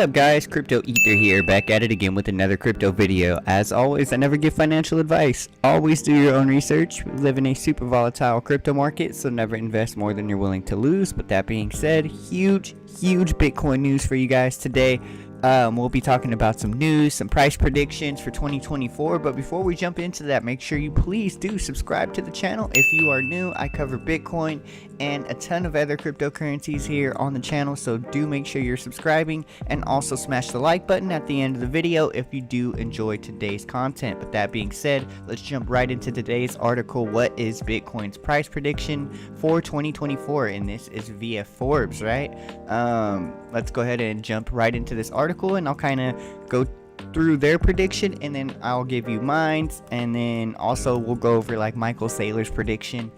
up, guys? CryptoEther here, back at it again with another crypto video. As always, I never give financial advice. Always do your own research. We live in a super volatile crypto market, so never invest more than you're willing to lose. But that being said, huge Bitcoin news for you guys today. We'll be talking about some news, some price predictions for 2024. But before we jump into that, make sure you please do subscribe to the channel. If you are new, I cover Bitcoin and a ton of other cryptocurrencies here on the channel, so do make sure you're subscribing, and also smash the like button at the end of the video if you do enjoy today's content. But that being said, let's jump right into today's article. What is Bitcoin's price prediction for 2024? And this is via Forbes, right? Let's go ahead and jump right into this article, and I'll kind of go through their prediction, and then I'll give you mine, and then also we'll go over like Michael Saylor's prediction.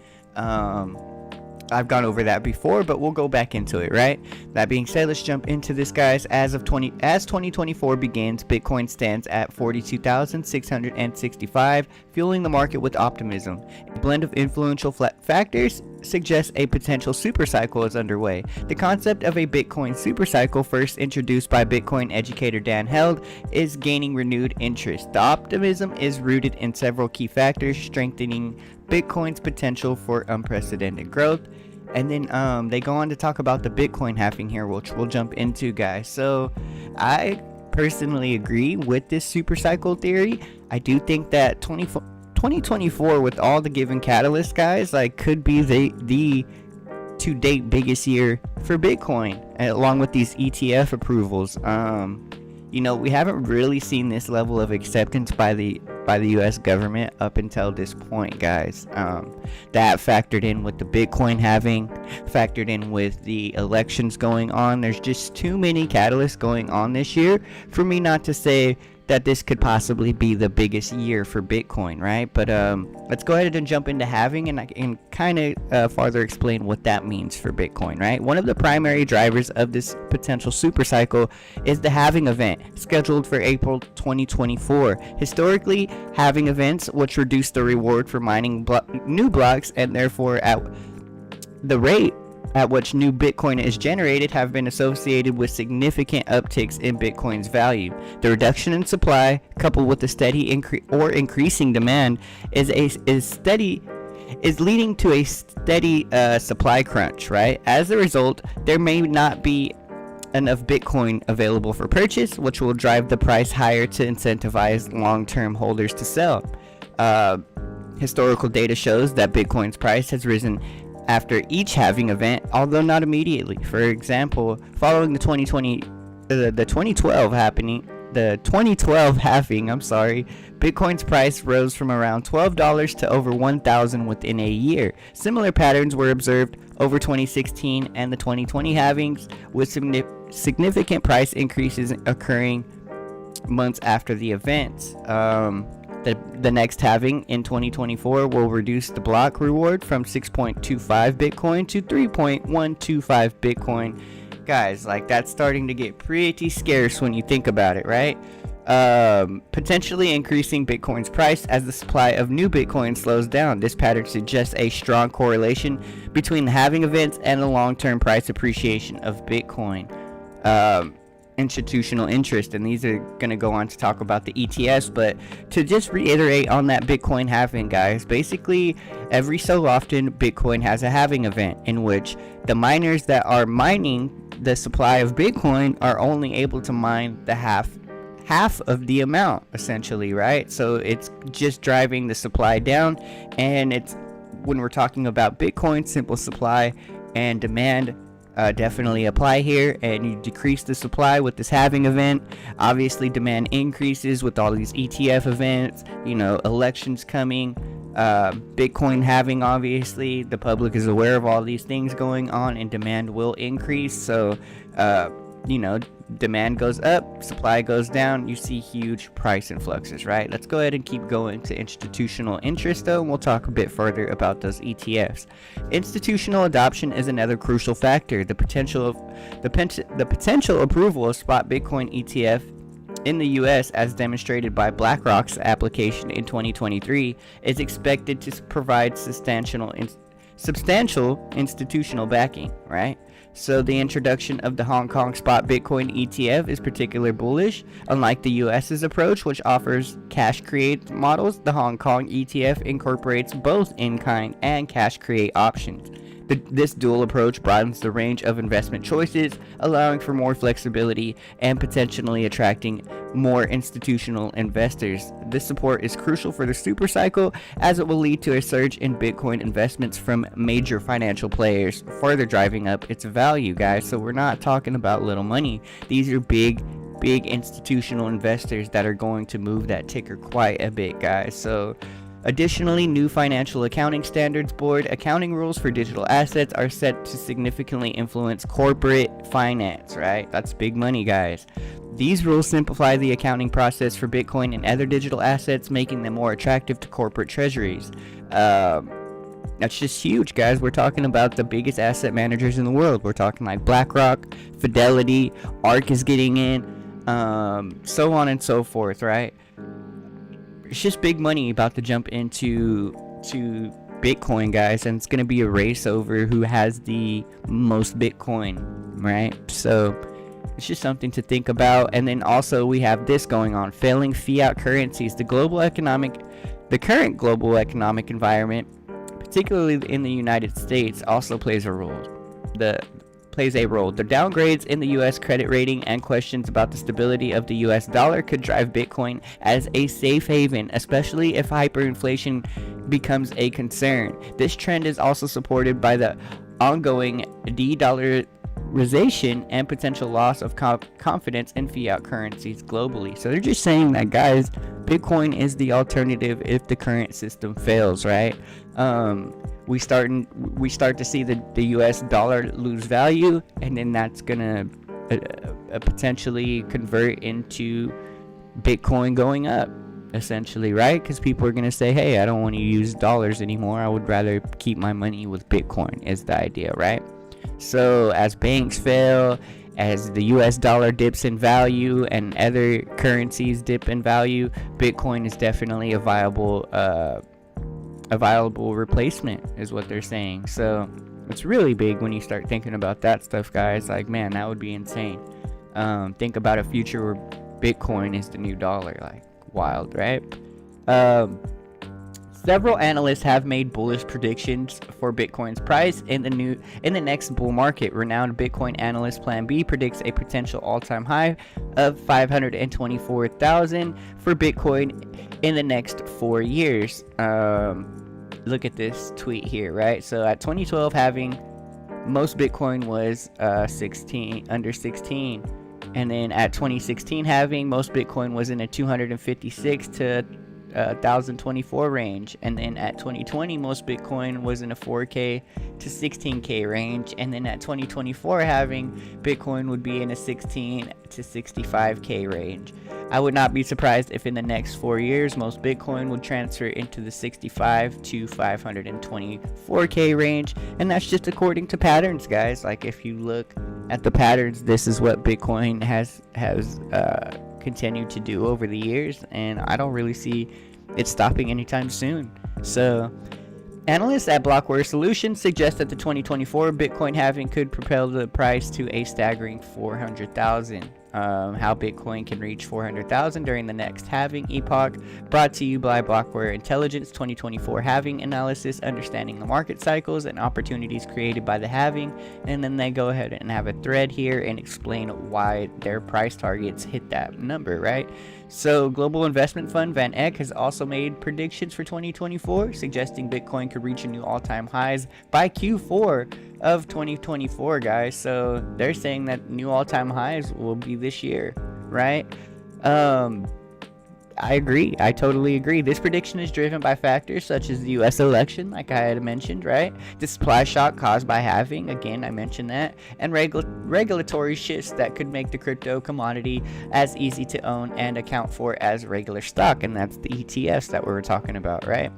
I've gone over that before, but we'll go back into it, right? That being said, let's jump into this, guys. As 2024 begins, Bitcoin stands at 42,665, fueling the market with optimism. A blend of influential factors suggests a potential supercycle is underway. The concept of a Bitcoin supercycle, first introduced by Bitcoin educator Dan Held, is gaining renewed interest. The optimism is rooted in several key factors, strengthening Bitcoin's potential for unprecedented growth. And then they go on to talk about the Bitcoin halving here, which we'll jump into, guys. So I personally agree with this supercycle theory. I do think that 2024, with all the given catalysts, guys, like could be the to date biggest year for Bitcoin, along with these ETF approvals. You know, we haven't really seen this level of acceptance by the US government up until this point, guys. That factored in with the Bitcoin halving, factored in with the elections going on. There's just too many catalysts going on this year for me not to say that this could possibly be the biggest year for Bitcoin, right? But let's go ahead and jump into halving, and I can kind of farther explain what that means for Bitcoin, right? One of the primary drivers of this potential supercycle is the halving event, scheduled for April 2024. Historically, halving events, which reduce the reward for mining new blocks, and therefore at the rate at which new Bitcoin is generated, have been associated with significant upticks in Bitcoin's value. The reduction in supply, coupled with the steady increasing demand, is leading to a steady supply crunch, right? As a result, there may not be enough Bitcoin available for purchase, which will drive the price higher to incentivize long-term holders to sell. Historical data shows that Bitcoin's price has risen after each halving event, although not immediately. For example, following the 2012 halving, Bitcoin's price rose from around $12 to over $1,000 within a year. Similar patterns were observed over 2016 and the 2020 halvings, with significant price increases occurring months after the events. The next halving in 2024 will reduce the block reward from 6.25 Bitcoin to 3.125 Bitcoin. Guys, like that's starting to get pretty scarce when you think about it, right? Potentially increasing Bitcoin's price as the supply of new Bitcoin slows down. This pattern suggests a strong correlation between the halving events and the long-term price appreciation of Bitcoin. Institutional interest, and these are going to go on to talk about the ETFs, but to just reiterate on that Bitcoin halving, guys, basically every so often Bitcoin has a halving event in which the miners that are mining the supply of Bitcoin are only able to mine the half of the amount, essentially, right? So it's just driving the supply down, and it's when we're talking about Bitcoin, simple supply and demand definitely apply here, and you decrease the supply with this halving event. Obviously demand increases with all these ETF events, you know, elections coming, Bitcoin halving. Obviously the public is aware of all these things going on, and demand will increase. So you know, demand goes up, supply goes down, you see huge price influxes, right? Let's go ahead and keep going to institutional interest, though, and we'll talk a bit further about those ETFs. Institutional adoption is another crucial factor. The potential approval of spot Bitcoin ETF in the US, as demonstrated by BlackRock's application in 2023, is expected to provide substantial institutional backing, right? So the introduction of the Hong Kong spot Bitcoin ETF is particularly bullish. Unlike the US's approach, which offers cash create models, the Hong Kong ETF incorporates both in-kind and cash create options. This dual approach broadens the range of investment choices, allowing for more flexibility and potentially attracting more institutional investors. This support is crucial for the super cycle, as it will lead to a surge in Bitcoin investments from major financial players, further driving up its value, guys. So we're not talking about little money. These are big institutional investors that are going to move that ticker quite a bit, guys. So additionally, new Financial Accounting Standards Board accounting rules for digital assets are set to significantly influence corporate finance, right? That's big money, guys. These rules simplify the accounting process for Bitcoin and other digital assets, making them more attractive to corporate treasuries. That's just huge, guys. We're talking about the biggest asset managers in the world. We're talking like BlackRock, Fidelity, ARK is getting in, so on and so forth, right? It's just big money about to jump into Bitcoin, guys, and it's going to be a race over who has the most Bitcoin, right? So it's just something to think about. And then also we have this going on: failing fiat currencies. The current global economic environment, particularly in the United States, also plays a role. The downgrades in the U.S. credit rating and questions about the stability of the U.S. dollar could drive Bitcoin as a safe haven, especially if hyperinflation becomes a concern. This trend is also supported by the ongoing de-dollarization and potential loss of confidence in fiat currencies globally. So they're just saying that, guys, Bitcoin is the alternative if the current system fails, right? We start to see the US dollar lose value, and then that's gonna potentially convert into Bitcoin going up, essentially, right? Because people are gonna say, hey, I don't want to use dollars anymore, I would rather keep my money with Bitcoin, is the idea, right? So as banks fail, as the US dollar dips in value and other currencies dip in value, Bitcoin is definitely a viable replacement, is what they're saying. So it's really big when you start thinking about that stuff, guys. Like, man, that would be insane. Think about a future where Bitcoin is the new dollar. Like, wild, right? Several analysts have made bullish predictions for Bitcoin's price in the next bull market. Renowned Bitcoin analyst Plan B predicts a potential all-time high of 524,000 for Bitcoin in the next 4 years. Look at this tweet here, right? So at 2012 halving, most Bitcoin was under 16, and then at 2016 halving, most Bitcoin was in a 256 to 1024 range, and then at 2020 most Bitcoin was in a 4k to 16k range, and then at 2024 halving, Bitcoin would be in a 16 to 65k range. I would not be surprised if in the next 4 years most Bitcoin would transfer into the 65 to 524k range, and that's just according to patterns, guys. Like, if you look at the patterns, this is what Bitcoin has continued to do over the years, and I don't really see it stopping anytime soon. So analysts at Blockware Solutions suggest that the 2024 Bitcoin halving could propel the price to a staggering 400,000. How Bitcoin can reach 400,000 during the next halving epoch, brought to you by Blockware Intelligence 2024 halving analysis, understanding the market cycles and opportunities created by the halving. And then they go ahead and have a thread here and explain why their price targets hit that number, right? So global investment fund Van Eck has also made predictions for 2024, suggesting Bitcoin could reach a new all-time highs by Q4 of 2024, guys. So they're saying that new all-time highs will be this year, right? I agree. I totally agree. This prediction is driven by factors such as the US election, like I had mentioned, right? The supply shock caused by halving, again, I mentioned that, and regulatory shifts that could make the crypto commodity as easy to own and account for as regular stock, and that's the ETFs that we were talking about, right?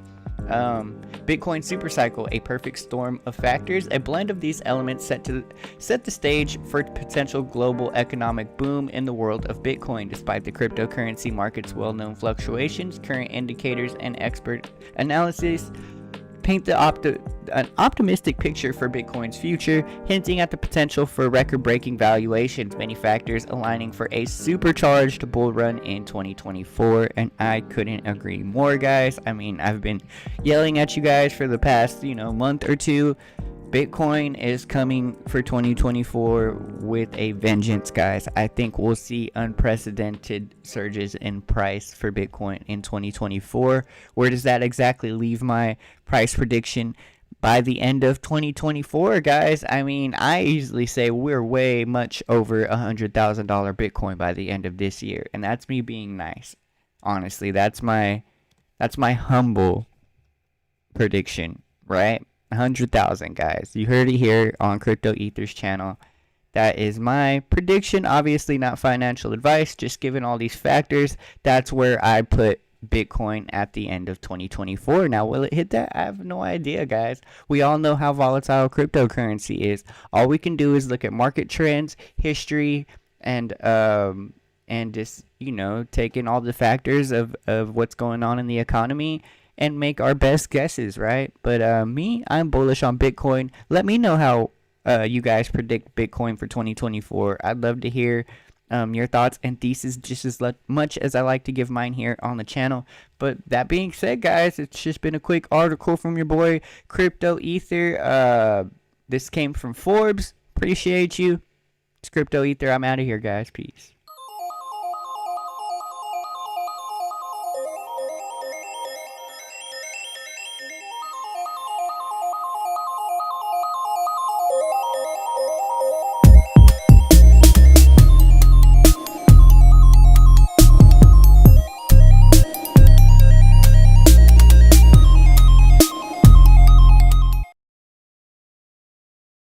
Bitcoin supercycle, a perfect storm of factors. A blend of these elements set the stage for potential global economic boom in the world of Bitcoin. Despite the cryptocurrency market's well-known fluctuations, current indicators and expert analysis paint an optimistic picture for Bitcoin's future, hinting at the potential for record-breaking valuations, many factors aligning for a supercharged bull run in 2024, and I couldn't agree more, guys. I mean, I've been yelling at you guys for the past, month or two. Bitcoin is coming for 2024 with a vengeance, guys. I think we'll see unprecedented surges in price for Bitcoin in 2024. Where does that exactly leave my price prediction by the end of 2024, guys? I mean, I easily say we're way much over $100,000 Bitcoin by the end of this year, and that's me being nice. Honestly, that's my humble prediction, right? 100,000, guys. You heard it here on CryptoEther's channel. That is my prediction. Obviously not financial advice, just given all these factors. That's where I put Bitcoin at the end of 2024. Now, will it hit that? I have no idea, guys. We all know how volatile cryptocurrency is. All we can do is look at market trends, history, and just, take in all the factors of what's going on in the economy and make our best guesses, right? But I'm bullish on Bitcoin. Let me know how you guys predict Bitcoin for 2024. I'd love to hear your thoughts and thesis just as much as I like to give mine here on the channel. But that being said, guys, it's just been a quick article from your boy CryptoEther. This came from Forbes. Appreciate you. It's CryptoEther. I'm out of here, guys. Peace.